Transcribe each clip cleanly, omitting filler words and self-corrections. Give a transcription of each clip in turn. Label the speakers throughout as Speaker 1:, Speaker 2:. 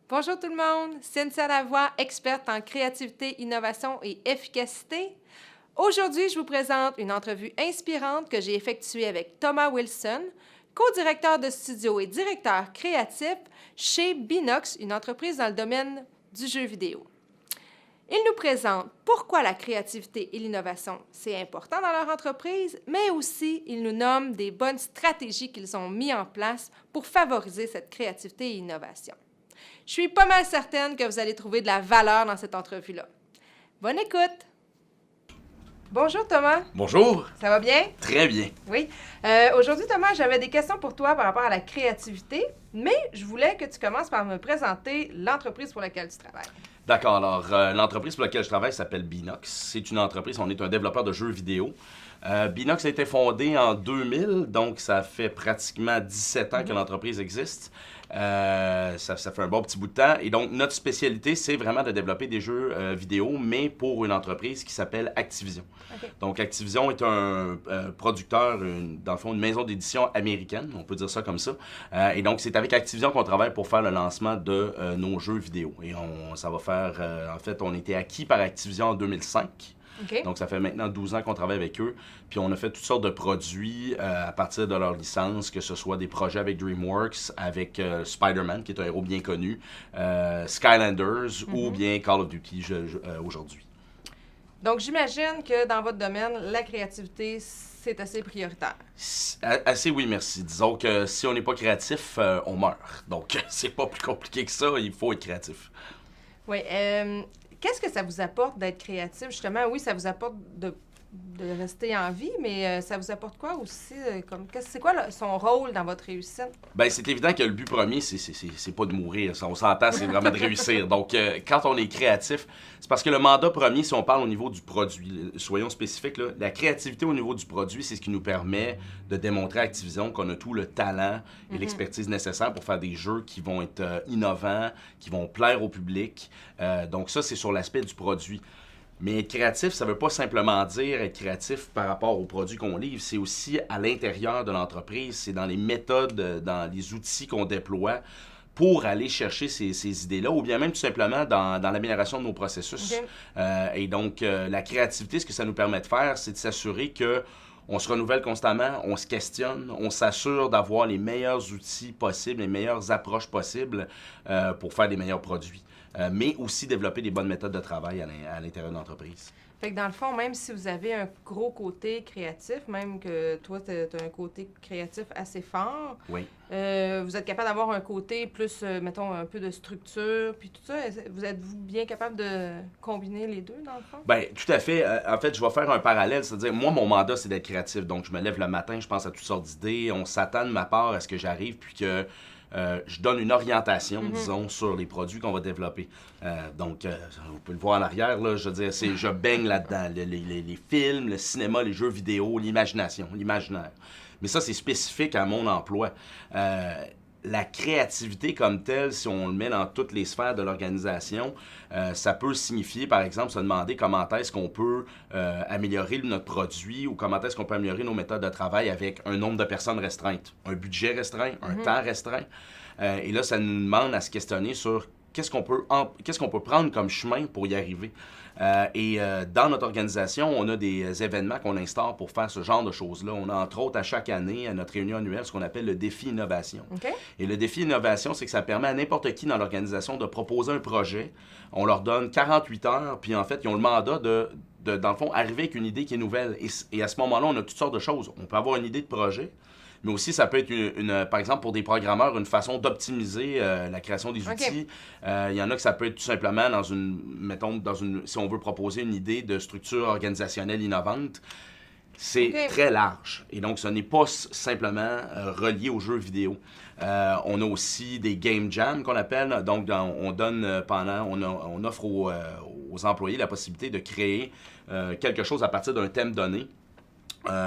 Speaker 1: Bonjour tout le monde, Cynthia Lavoie, experte en créativité, innovation et efficacité. Aujourd'hui, je vous présente une entrevue inspirante que j'ai effectuée avec Thomas Wilson, co-directeur de studio et directeur créatif chez Binox, une entreprise dans le domaine du jeu vidéo. Il nous présente pourquoi la créativité et l'innovation, c'est important dans leur entreprise, mais aussi il nous nomme des bonnes stratégies qu'ils ont mises en place pour favoriser cette créativité et innovation. Je suis pas mal certaine que vous allez trouver de la valeur dans cette entrevue-là. Bonne écoute! Bonjour Thomas,
Speaker 2: Bonjour,
Speaker 1: ça va bien?
Speaker 2: très bien.
Speaker 1: Oui. Aujourd'hui Thomas, j'avais des questions pour toi par rapport à la créativité, mais je voulais que tu commences par me présenter l'entreprise pour laquelle tu travailles.
Speaker 2: D'accord, alors l'entreprise pour laquelle je travaille s'appelle Binox. C'est une entreprise, on est un développeur de jeux vidéo. Binox a été fondé en 2000, donc ça fait pratiquement 17 ans que l'entreprise existe. Ça fait un bon petit bout de temps. Et donc, notre spécialité, c'est vraiment de développer des jeux vidéo, mais pour une entreprise qui s'appelle Activision.
Speaker 1: Okay.
Speaker 2: Donc, Activision est un producteur, dans le fond, une maison d'édition américaine, on peut dire ça comme ça. Et donc, c'est avec Activision qu'on travaille pour faire le lancement de nos jeux vidéo. Et ça va faire... en fait, on a été acquis par Activision en 2005.
Speaker 1: Okay.
Speaker 2: Donc, ça fait maintenant 12 ans qu'on travaille avec eux. Puis, on a fait toutes sortes de produits à partir de leur licence, que ce soit des projets avec DreamWorks, avec Spider-Man, qui est un héros bien connu, Skylanders ou bien Call of Duty aujourd'hui.
Speaker 1: Donc, j'imagine que dans votre domaine, la créativité, c'est assez prioritaire.
Speaker 2: Assez oui, merci. Disons que si on n'est pas créatif, on meurt. Donc, c'est pas plus compliqué que ça. Il faut être créatif.
Speaker 1: Oui. Qu'est-ce que ça vous apporte d'être créatif? Justement, oui, ça vous apporte de rester en vie, mais ça vous apporte quoi aussi? C'est quoi son rôle dans votre réussite?
Speaker 2: Bien, c'est évident que le but premier, c'est pas de mourir. On s'entend, c'est vraiment de réussir. Donc, quand on est créatif, c'est parce que le mandat premier, si on parle au niveau du produit, soyons spécifiques, là, la créativité au niveau du produit, c'est ce qui nous permet de démontrer à Activision qu'on a tout le talent et l'expertise nécessaire pour faire des jeux qui vont être innovants, qui vont plaire au public. Donc, ça, c'est sur l'aspect du produit. Mais être créatif, ça ne veut pas simplement dire être créatif par rapport aux produits qu'on livre, c'est aussi à l'intérieur de l'entreprise, c'est dans les méthodes, dans les outils qu'on déploie pour aller chercher ces idées-là, ou bien même tout simplement dans l'amélioration de nos processus. Okay. Et donc, la créativité, ce que ça nous permet de faire, c'est de s'assurer que on se renouvelle constamment, on se questionne, on s'assure d'avoir les meilleurs outils possibles, les meilleures approches possibles pour faire des meilleurs produits. Mais aussi développer des bonnes méthodes de travail à l'intérieur de l'entreprise.
Speaker 1: Fait que dans le fond, même si vous avez un gros côté créatif, même que toi, tu as un côté créatif assez fort,
Speaker 2: oui.
Speaker 1: Vous êtes capable d'avoir un côté plus, mettons, un peu de structure, puis tout ça. Vous êtes-vous bien capable de combiner les deux, dans le fond?
Speaker 2: Bien, tout à fait. En fait, je vais faire un parallèle, c'est-à-dire, moi, mon mandat, c'est d'être créatif. Donc, je me lève le matin, je pense à toutes sortes d'idées, on s'attend de ma part à ce que j'arrive, puis que je donne une orientation, disons, sur les produits qu'on va développer. Donc, vous pouvez le voir en arrière, là, je veux dire, je baigne là-dedans. Les films, le cinéma, les jeux vidéo, l'imagination, l'imaginaire. Mais ça, c'est spécifique à mon emploi. La créativité comme telle, si on le met dans toutes les sphères de l'organisation, ça peut signifier, par exemple, se demander comment est-ce qu'on peut améliorer notre produit ou comment est-ce qu'on peut améliorer nos méthodes de travail avec un nombre de personnes restreintes, un budget restreint, un temps restreint. Et là, ça nous demande à se questionner sur qu'est-ce qu'on peut prendre comme chemin pour y arriver. Dans notre organisation, on a des événements qu'on instaure pour faire ce genre de choses-là. On a entre autres à chaque année, à notre réunion annuelle, ce qu'on appelle le défi innovation.
Speaker 1: Okay.
Speaker 2: Et le défi innovation, c'est que ça permet à n'importe qui dans l'organisation de proposer un projet. On leur donne 48 heures, puis en fait, ils ont le mandat de dans le fond, arriver avec une idée qui est nouvelle. Et à ce moment-là, on a toutes sortes de choses. On peut avoir une idée de projet, mais aussi, ça peut être, par exemple, pour des programmeurs, une façon d'optimiser la création des outils. Il y en a que ça peut être tout simplement si on veut proposer une idée de structure organisationnelle innovante, c'est très large. Et donc, ce n'est pas simplement relié aux jeux vidéo. On a aussi des game jams qu'on appelle. Donc, on offre aux employés la possibilité de créer quelque chose à partir d'un thème donné.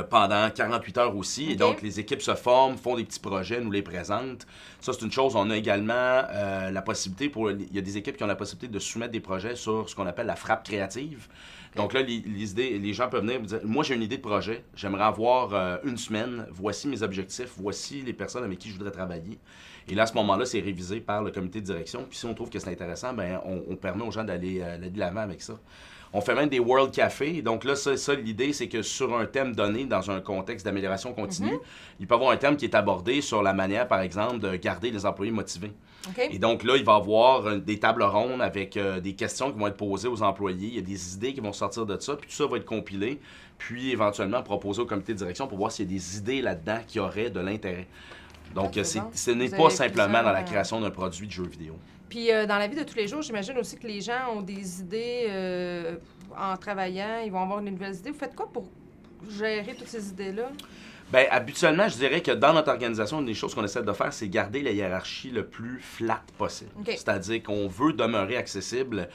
Speaker 2: pendant 48 heures aussi.
Speaker 1: OK.
Speaker 2: Et donc, les équipes se forment, font des petits projets, nous les présentent. Ça, c'est une chose. On a également la possibilité, il y a des équipes qui ont la possibilité de soumettre des projets sur ce qu'on appelle la frappe créative. Donc là, les gens peuvent venir me dire, moi, j'ai une idée de projet, j'aimerais avoir une semaine, voici mes objectifs, voici les personnes avec qui je voudrais travailler. Et là, à ce moment-là, c'est révisé par le comité de direction. Puis si on trouve que c'est intéressant, ben on permet aux gens d'aller de l'avant avec ça. On fait même des World Café. Donc là, ça l'idée, c'est que sur un thème donné, dans un contexte d'amélioration continue, il peut y avoir un thème qui est abordé sur la manière, par exemple, de garder les employés motivés.
Speaker 1: OK.
Speaker 2: Et donc là, il va y avoir des tables rondes avec des questions qui vont être posées aux employés. Il y a des idées qui vont sortir de ça. Puis tout ça va être compilé, puis éventuellement proposé au comité de direction pour voir s'il y a des idées là-dedans qui auraient de l'intérêt. Donc,
Speaker 1: Ah, c'est bon.
Speaker 2: ce n'est
Speaker 1: Vous
Speaker 2: pas
Speaker 1: avez
Speaker 2: simplement
Speaker 1: plusieurs,
Speaker 2: dans la création d'un produit de jeu vidéo.
Speaker 1: Puis dans la vie de tous les jours, j'imagine aussi que les gens ont des idées en travaillant, ils vont avoir de nouvelles idées. Vous faites quoi pour gérer toutes ces idées-là?
Speaker 2: Bien, habituellement, je dirais que dans notre organisation, une des choses qu'on essaie de faire, c'est garder la hiérarchie le plus flat possible.
Speaker 1: OK.
Speaker 2: C'est-à-dire qu'on veut demeurer accessible.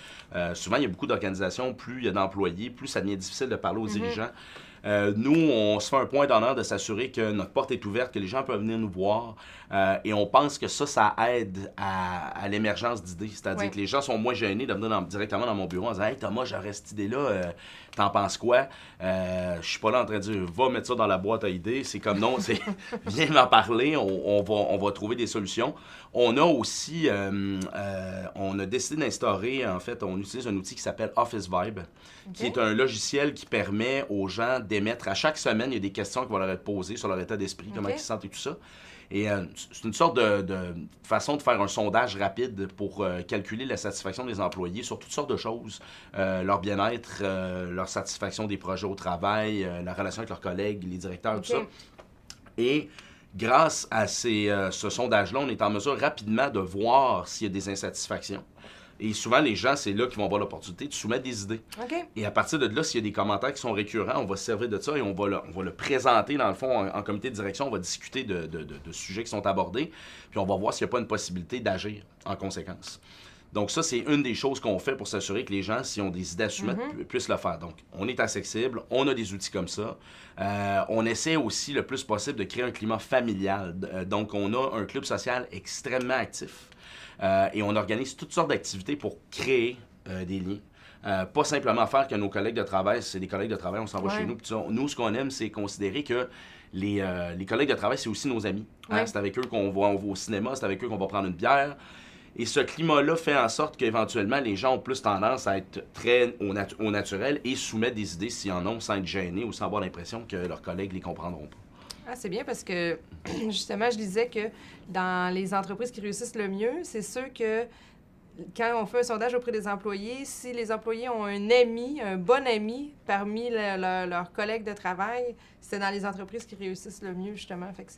Speaker 2: Souvent, il y a beaucoup d'organisations, plus il y a d'employés, plus ça devient difficile de parler aux dirigeants. Nous, on se fait un point d'honneur de s'assurer que notre porte est ouverte, que les gens peuvent venir nous voir. Et on pense que ça aide à l'émergence d'idées. C'est-à-dire que les gens sont moins gênés de venir directement dans mon bureau en disant « Hey Thomas, j'aurais cette idée-là, t'en penses quoi? » Je suis pas là en train de dire « Va mettre ça dans la boîte à idées. » C'est comme non, c'est « Viens m'en parler, on va trouver des solutions. » On a aussi, on a décidé d'instaurer, en fait, on utilise un outil qui s'appelle Office Vibe, qui est un logiciel qui permet aux gens d'émettre, à chaque semaine, il y a des questions qui vont leur être posées sur leur état d'esprit, comment ils se sentent et tout ça. Et c'est une sorte de façon de faire un sondage rapide pour calculer la satisfaction des employés sur toutes sortes de choses. Leur bien-être, leur satisfaction des projets au travail, la relation avec leurs collègues, les directeurs, tout ça. Et grâce à ce sondage-là, on est en mesure rapidement de voir s'il y a des insatisfactions. Et souvent, les gens, c'est là qu'ils vont avoir l'opportunité de soumettre des idées.
Speaker 1: OK.
Speaker 2: Et à partir de là, s'il y a des commentaires qui sont récurrents, on va se servir de ça et on va le présenter, dans le fond, en comité de direction. On va discuter de sujets qui sont abordés, puis on va voir s'il n'y a pas une possibilité d'agir en conséquence. Donc ça, c'est une des choses qu'on fait pour s'assurer que les gens, s'ils ont des idées à soumettre, puissent le faire. Donc, on est accessible, on a des outils comme ça. On essaie aussi le plus possible de créer un climat familial. Donc, on a un club social extrêmement actif. Et on organise toutes sortes d'activités pour créer des liens. Pas simplement faire que nos collègues de travail, c'est des collègues de travail, on s'en va chez nous. Puis nous, ce qu'on aime, c'est considérer que les collègues de travail, c'est aussi nos amis. C'est avec eux qu'on va au cinéma, c'est avec eux qu'on va prendre une bière. Et ce climat-là fait en sorte qu'éventuellement, les gens ont plus tendance à être très au naturel et soumettre des idées s'ils en ont, sans être gênés ou sans avoir l'impression que leurs collègues les comprendront pas.
Speaker 1: Ah, c'est bien parce que, justement, je disais que dans les entreprises qui réussissent le mieux, c'est sûr que quand on fait un sondage auprès des employés, si les employés ont un ami, un bon ami parmi leurs collègues de travail, c'est dans les entreprises qui réussissent le mieux, justement. Fait que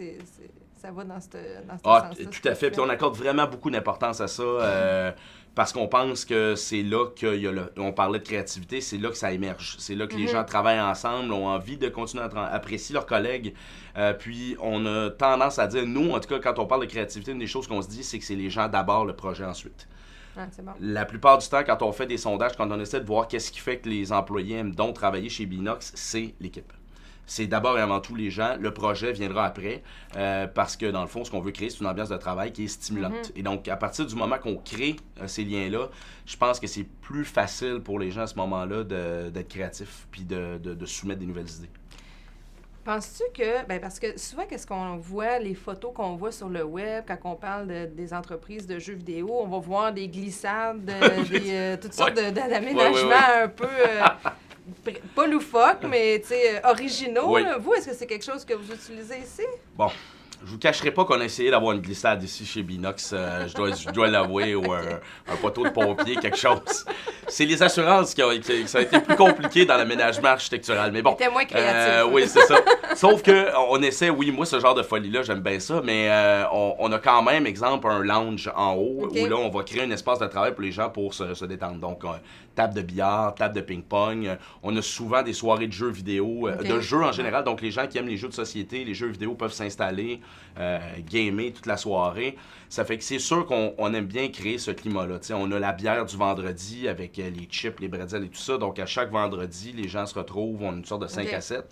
Speaker 1: ça va dans ce sens-là.
Speaker 2: Tout à fait. Puis on accorde vraiment beaucoup d'importance à ça parce qu'on pense que c'est là on parlait de créativité, c'est là que ça émerge. C'est là que les gens travaillent ensemble, ont envie de continuer à apprécier leurs collègues. Puis on a tendance à dire, nous, en tout cas, quand on parle de créativité, une des choses qu'on se dit, c'est que c'est les gens d'abord, le projet ensuite.
Speaker 1: Ah, c'est bon.
Speaker 2: La plupart du temps, quand on fait des sondages, quand on essaie de voir qu'est-ce qui fait que les employés aiment donc travailler chez Binox, c'est l'équipe. C'est d'abord et avant tout les gens. Le projet viendra après parce que, dans le fond, ce qu'on veut créer, c'est une ambiance de travail qui est stimulante. Et donc, à partir du moment qu'on crée ces liens-là, je pense que c'est plus facile pour les gens à ce moment-là d'être créatifs puis de soumettre des nouvelles idées.
Speaker 1: Penses-tu que, parce que souvent, qu'est-ce qu'on voit, les photos qu'on voit sur le web, quand on parle des entreprises de jeux vidéo, on va voir des glissades, toutes sortes d'aménagements un peu, pas loufoques, mais originaux.
Speaker 2: Oui.
Speaker 1: Là. Vous, est-ce que c'est quelque chose que vous utilisez ici?
Speaker 2: Bon, je vous cacherai pas qu'on a essayé d'avoir une glissade ici chez Binox, je dois l'avouer, ou un poteau de pompier, quelque chose. C'est les assurances ça a été plus compliqué dans l'aménagement architectural, mais bon.
Speaker 1: C'était moins créatif.
Speaker 2: Oui, c'est ça. Sauf que on essaie, oui, moi, ce genre de folie-là, j'aime bien ça, mais on a quand même, exemple, un lounge en haut, où là, on va créer un espace de travail pour les gens pour se détendre. Donc, table de billard, table de ping-pong. On a souvent des soirées de jeux vidéo, de jeux en général. Donc, les gens qui aiment les jeux de société, les jeux vidéo peuvent s'installer. gamer toute la soirée. Ça fait que c'est sûr qu'on aime bien créer ce climat-là. T'sais, on a la bière du vendredi avec les chips, les bretzels et tout ça. Donc, à chaque vendredi, les gens se retrouvent, on a une sorte de 5 à 7.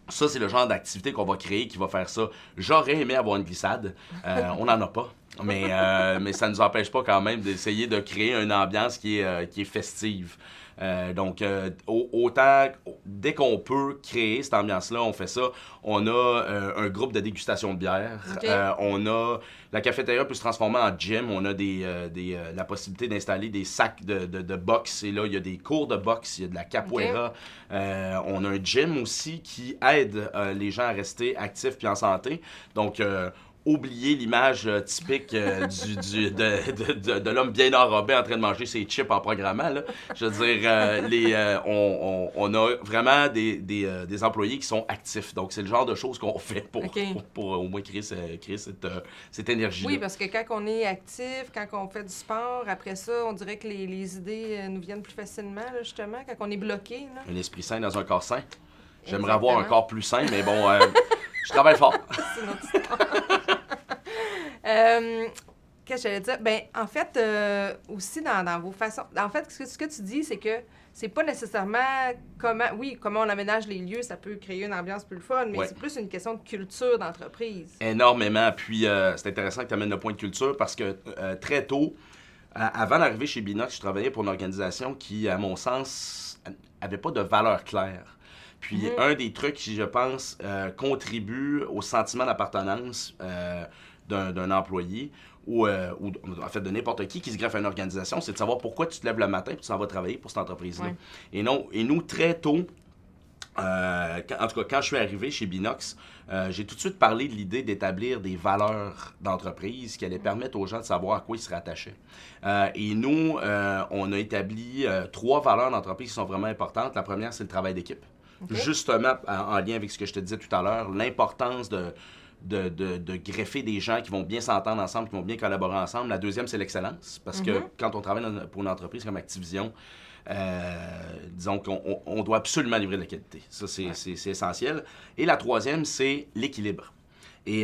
Speaker 2: Ça, c'est le genre d'activité qu'on va créer qui va faire ça. J'aurais aimé avoir une glissade. On n'en a pas. Mais ça ne nous empêche pas quand même d'essayer de créer une ambiance qui est festive. Donc, autant, dès qu'on peut créer cette ambiance-là, on fait ça. On a un groupe de dégustation de bière. On a... La cafétéria peut se transformer en gym. On a la possibilité d'installer des sacs de boxe. Et là, il y a des cours de boxe, il y a de la capoeira. On a un gym aussi qui aide les gens à rester actifs puis en santé. Donc, oublier l'image typique de l'homme bien enrobé en train de manger ses chips en programmant. Là. Je veux dire, on a vraiment des employés qui sont actifs. Donc, c'est le genre de choses qu'on fait pour au moins créer cette énergie-là.
Speaker 1: Oui, parce que quand on est actif, quand on fait du sport, après ça, on dirait que les idées nous viennent plus facilement, là, justement, quand on est bloqué. Là.
Speaker 2: Un esprit sain dans un corps sain. J'aimerais avoir un corps plus sain, mais bon, je travaille fort.
Speaker 1: C'est notre histoire. Qu'est-ce que j'allais dire? Ben, en fait, aussi dans vos façons... En fait, ce que tu dis, c'est que c'est pas nécessairement comment on aménage les lieux, ça peut créer une ambiance plus fun, mais c'est plus une question de culture d'entreprise.
Speaker 2: Énormément. Puis, c'est intéressant que tu amènes le point de culture parce que très tôt, avant d'arriver chez Binox, je travaillais pour une organisation qui, à mon sens, avait pas de valeur claire. Puis, un des trucs qui, je pense, contribue au sentiment d'appartenance d'un employé ou en fait de n'importe qui se greffe à une organisation, c'est de savoir pourquoi tu te lèves le matin et tu s'en vas travailler pour cette entreprise-là. Et nous, très tôt, en tout cas, quand je suis arrivé chez Binox, j'ai tout de suite parlé de l'idée d'établir des valeurs d'entreprise qui allaient permettre aux gens de savoir à quoi ils se rattachaient. Et nous, on a établi 3 valeurs d'entreprise qui sont vraiment importantes. La première, c'est le travail d'équipe. Justement, en lien avec ce que je te disais tout à l'heure, l'importance de greffer des gens qui vont bien s'entendre ensemble, qui vont bien collaborer ensemble. La deuxième, c'est l'excellence. Parce que quand on travaille pour une entreprise comme Activision, disons qu'on doit absolument livrer de la qualité. Ça, c'est essentiel. Et la troisième, c'est l'équilibre. Et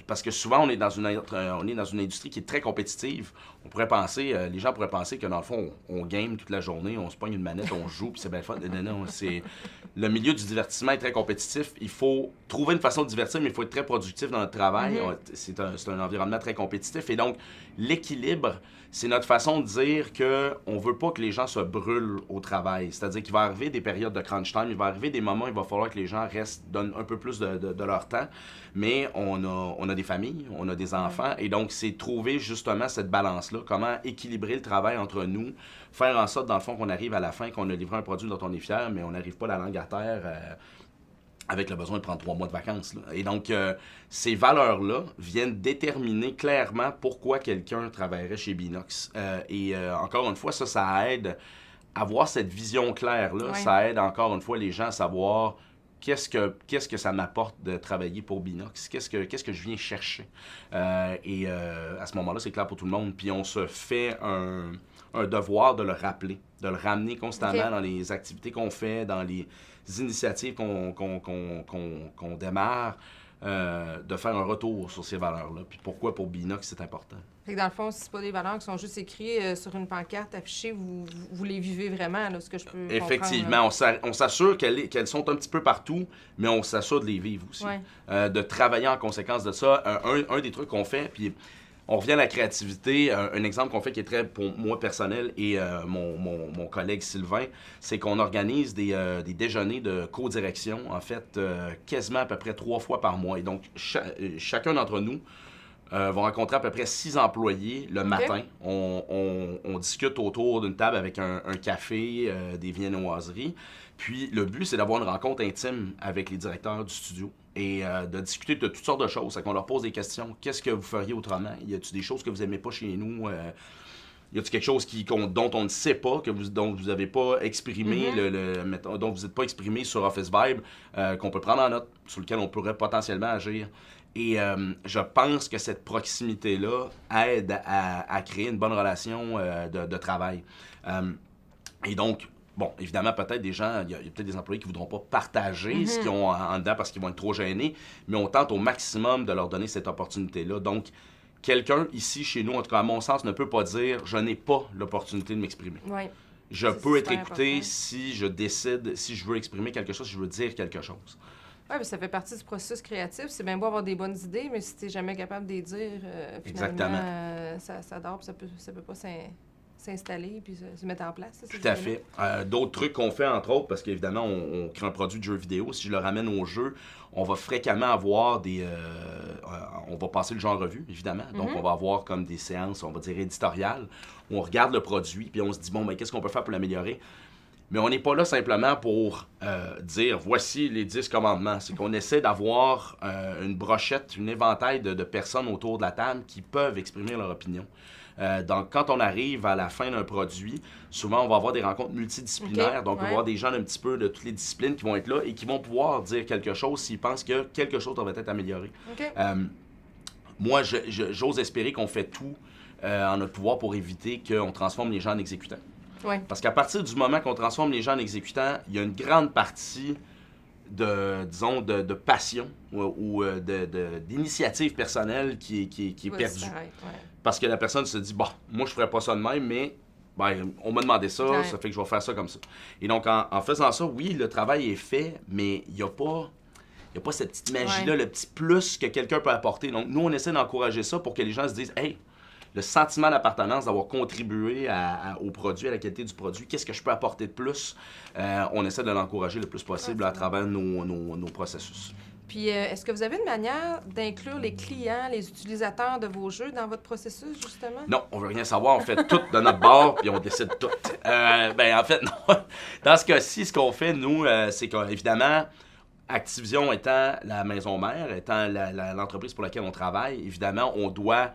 Speaker 2: parce que souvent, on est dans une industrie qui est très compétitive. On pourrait penser, les gens pourraient penser que dans le fond, on game toute la journée, on se pogne une manette, on joue, puis c'est bien fun. Non, c'est... Le milieu du divertissement est très compétitif. Il faut trouver une façon de divertir, mais il faut être très productif dans notre travail. C'est un environnement très compétitif. Et donc, l'équilibre, c'est notre façon de dire qu'on ne veut pas que les gens se brûlent au travail. C'est-à-dire qu'il va arriver des périodes de crunch time, il va arriver des moments où il va falloir que les gens donnent un peu plus de leur temps. Mais on a des familles, on a des enfants. Et donc, c'est trouver justement cette balance-là. Comment équilibrer le travail entre nous, faire en sorte, dans le fond, qu'on arrive à la fin, qu'on a livré un produit dont on est fier, mais on n'arrive pas la langue à terre avec le besoin de prendre 3 mois de vacances. Là. Et donc, ces valeurs-là viennent déterminer clairement pourquoi quelqu'un travaillerait chez Binox. Encore une fois, ça aide à avoir cette vision claire-là. Ça aide encore une fois les gens à savoir qu'est-ce que ça m'apporte de travailler pour Binox, qu'est-ce que je viens chercher. À ce moment-là, c'est clair pour tout le monde. Puis on se fait un devoir de le rappeler, de le ramener constamment dans les activités qu'on fait, dans les initiatives qu'on démarre, de faire un retour sur ces valeurs-là. Puis pourquoi pour Binox, c'est important.
Speaker 1: Fait que dans le fond, si c'est pas des valeurs qui sont juste écrites sur une pancarte affichée, vous les vivez vraiment, là, ce que je peux comprendre.
Speaker 2: Effectivement, on s'assure qu'elles sont un petit peu partout, mais on s'assure de les vivre aussi. De travailler en conséquence de ça. Un des trucs qu'on fait, puis on revient à la créativité. Un exemple qu'on fait qui est très, pour moi, personnel et mon collègue Sylvain, c'est qu'on organise des déjeuners de co-direction, en fait, quasiment à peu près 3 fois par mois. Et donc, chacun d'entre nous va rencontrer à peu près 6 employés le matin. On discute autour d'une table avec un café, des viennoiseries. Puis le but, c'est d'avoir une rencontre intime avec les directeurs du studio et de discuter de toutes sortes de choses. C'est qu'on leur pose des questions. Qu'est-ce que vous feriez autrement? Y a-t-il des choses que vous n'aimez pas chez nous? Y a-t-il quelque chose dont on ne sait pas, dont vous n'avez pas exprimé, dont vous n'êtes pas exprimé sur Office Vibe, qu'on peut prendre en note, sur lequel on pourrait potentiellement agir? Et je pense que cette proximité-là aide à créer une bonne relation de travail. Et donc, bon, évidemment, peut-être des gens, il y a peut-être des employés qui ne voudront pas partager ce qu'ils ont en dedans parce qu'ils vont être trop gênés, mais on tente au maximum de leur donner cette opportunité-là. Donc, quelqu'un ici, chez nous, en tout cas à mon sens, ne peut pas dire « je n'ai pas l'opportunité de m'exprimer ».
Speaker 1: Oui.
Speaker 2: Je peux être écouté
Speaker 1: important.
Speaker 2: si je décide, si je veux exprimer quelque chose, si je veux dire quelque chose.
Speaker 1: Oui, mais ça fait partie du processus créatif. C'est bien beau avoir des bonnes idées, mais si tu n'es jamais capable de les dire, finalement, ça dort, puis ça peut pas s'installer puis se mettre en place.
Speaker 2: Tout à fait. D'autres trucs qu'on fait, entre autres, parce qu'évidemment, on crée un produit de jeu vidéo. Si je le ramène au jeu, on va fréquemment avoir on va passer le jeu en revue, évidemment. Donc, on va avoir comme des séances, on va dire, éditoriales, où on regarde le produit, puis on se dit, bon, mais qu'est-ce qu'on peut faire pour l'améliorer? Mais on n'est pas là simplement pour dire, voici les 10 commandements. C'est qu'on essaie d'avoir une brochette, une éventail de personnes autour de la table qui peuvent exprimer leur opinion. Donc, quand on arrive à la fin d'un produit, souvent, on va avoir des rencontres multidisciplinaires. Donc, on va avoir des gens un petit peu de toutes les disciplines qui vont être là et qui vont pouvoir dire quelque chose s'ils pensent que quelque chose devrait être amélioré. Moi, j'ose espérer qu'on fait tout en notre pouvoir pour éviter qu'on transforme les gens en exécutants. Parce qu'à partir du moment qu'on transforme les gens en exécutants, il y a une grande partie de passion ou d'initiative personnelle qui est perdue. Parce que la personne se dit, bon, moi, je ferais pas ça de même, mais on m'a demandé ça, ça fait que je vais faire ça comme ça. Et donc, en faisant ça, oui, le travail est fait, mais il n'y a pas cette petite magie-là, le petit plus que quelqu'un peut apporter. Donc, nous, on essaie d'encourager ça pour que les gens se disent, hey, le sentiment d'appartenance, d'avoir contribué au produit, à la qualité du produit, qu'est-ce que je peux apporter de plus? On essaie de l'encourager le plus possible à travers nos processus.
Speaker 1: Puis, est-ce que vous avez une manière d'inclure les clients, les utilisateurs de vos jeux dans votre processus, justement?
Speaker 2: Non, on veut rien savoir. On fait tout de notre bord, puis on décide tout. En fait, non. Dans ce cas-ci, ce qu'on fait, nous, c'est qu'évidemment, Activision étant la maison mère, étant l'entreprise pour laquelle on travaille, évidemment, on doit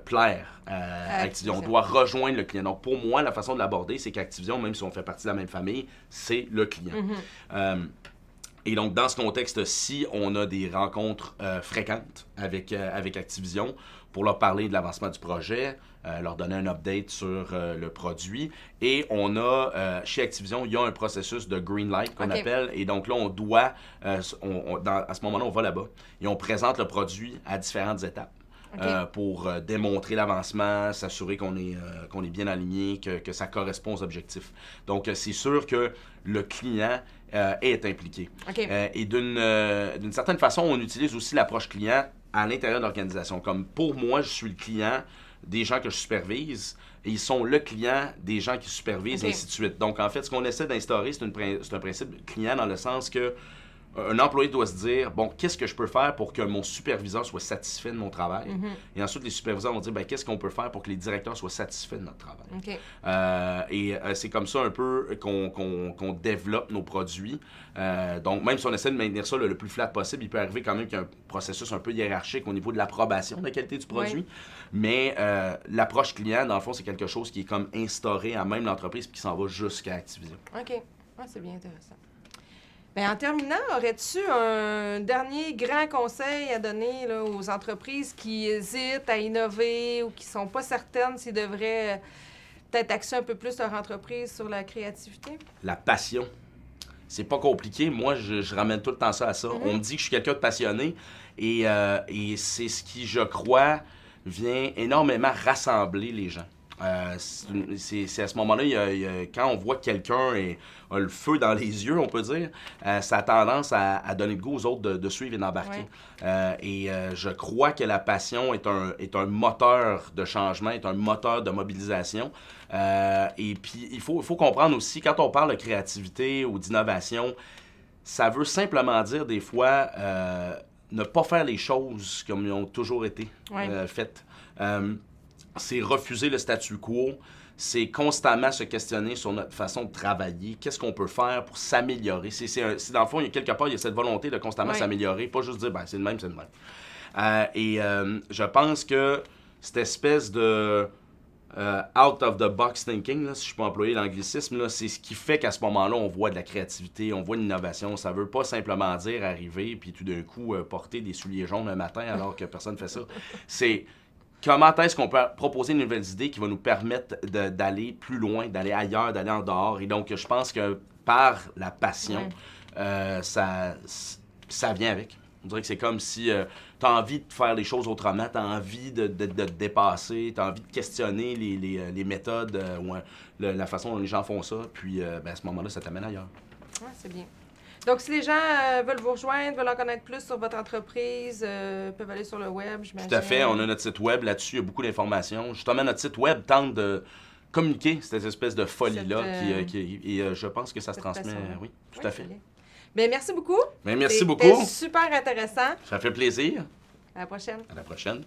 Speaker 2: plaire à Activision. On doit rejoindre le client. Donc, pour moi, la façon de l'aborder, c'est qu'Activision, même si on fait partie de la même famille, c'est le client. Et donc, dans ce contexte-ci, on a des rencontres fréquentes avec Activision pour leur parler de l'avancement du projet, leur donner un update sur le produit. Et on a, chez Activision, il y a un processus de green light qu'on appelle. Et donc là, on doit, à ce moment-là, on va là-bas et on présente le produit à différentes étapes. Pour démontrer l'avancement, s'assurer qu'on est bien aligné, que ça correspond aux objectifs. Donc, c'est sûr que le client est impliqué. Et d'une certaine façon, on utilise aussi l'approche client à l'intérieur de l'organisation. Comme pour moi, je suis le client des gens que je supervise et ils sont le client des gens qui supervisent, et ainsi de suite. Donc, en fait, ce qu'on essaie d'instaurer, c'est un principe client dans le sens que un employé doit se dire, bon, qu'est-ce que je peux faire pour que mon superviseur soit satisfait de mon travail? Et ensuite, les superviseurs vont dire, ben, qu'est-ce qu'on peut faire pour que les directeurs soient satisfaits de notre travail? C'est comme ça un peu qu'on développe nos produits. Donc, même si on essaie de maintenir ça le plus flat possible, il peut arriver quand même qu'il y a un processus un peu hiérarchique au niveau de l'approbation de la qualité du produit. Mais l'approche client, dans le fond, c'est quelque chose qui est comme instauré à même l'entreprise et qui s'en va jusqu'à Activision.
Speaker 1: OK. C'est bien intéressant. Bien, en terminant, aurais-tu un dernier grand conseil à donner là, aux entreprises qui hésitent à innover ou qui ne sont pas certaines s'ils devraient peut-être axer un peu plus leur entreprise sur la créativité?
Speaker 2: La passion. C'est pas compliqué. Moi, je ramène tout le temps ça à ça. On me dit que je suis quelqu'un de passionné et c'est ce qui, je crois, vient énormément rassembler les gens. C'est à ce moment-là, quand on voit que quelqu'un a le feu dans les yeux, on peut dire, ça a tendance à donner le goût aux autres de suivre et d'embarquer. Je crois que la passion est un moteur de changement, est un moteur de mobilisation. Et puis, il faut comprendre aussi, quand on parle de créativité ou d'innovation, ça veut simplement dire des fois ne pas faire les choses comme elles ont toujours été faites. C'est refuser le statu quo, c'est constamment se questionner sur notre façon de travailler, qu'est-ce qu'on peut faire pour s'améliorer. C'est dans le fond, quelque part, il y a cette volonté de constamment s'améliorer, pas juste dire, ben c'est le même, c'est le même. Je pense que cette espèce de out of the box thinking, là, si je peux employer l'anglicisme, là, c'est ce qui fait qu'à ce moment-là, on voit de la créativité, on voit de l'innovation. Ça veut pas simplement dire arriver puis tout d'un coup porter des souliers jaunes un matin alors que personne fait ça. C'est Comment est-ce qu'on peut proposer de nouvelles idées qui vont nous permettre d'aller plus loin, d'aller ailleurs, d'aller en dehors. Et donc, je pense que par la passion, ça vient avec. On dirait que c'est comme si tu as envie de faire les choses autrement, tu as envie de te dépasser, tu as envie de questionner les méthodes ou la façon dont les gens font ça. Puis à ce moment-là, ça t'amène ailleurs.
Speaker 1: Oui, c'est bien. Donc, si les gens veulent vous rejoindre, veulent en connaître plus sur votre entreprise, peuvent aller sur le web, j'imagine.
Speaker 2: Tout à fait. On a notre site web là-dessus. Il y a beaucoup d'informations. Justement, notre site web tente de communiquer cette espèce de folie-là. Et je pense que ça se transmet. Oui, tout à fait.
Speaker 1: Bien, merci beaucoup.
Speaker 2: Bien, merci beaucoup.
Speaker 1: C'était super intéressant.
Speaker 2: Ça fait plaisir.
Speaker 1: À la prochaine.
Speaker 2: À la prochaine.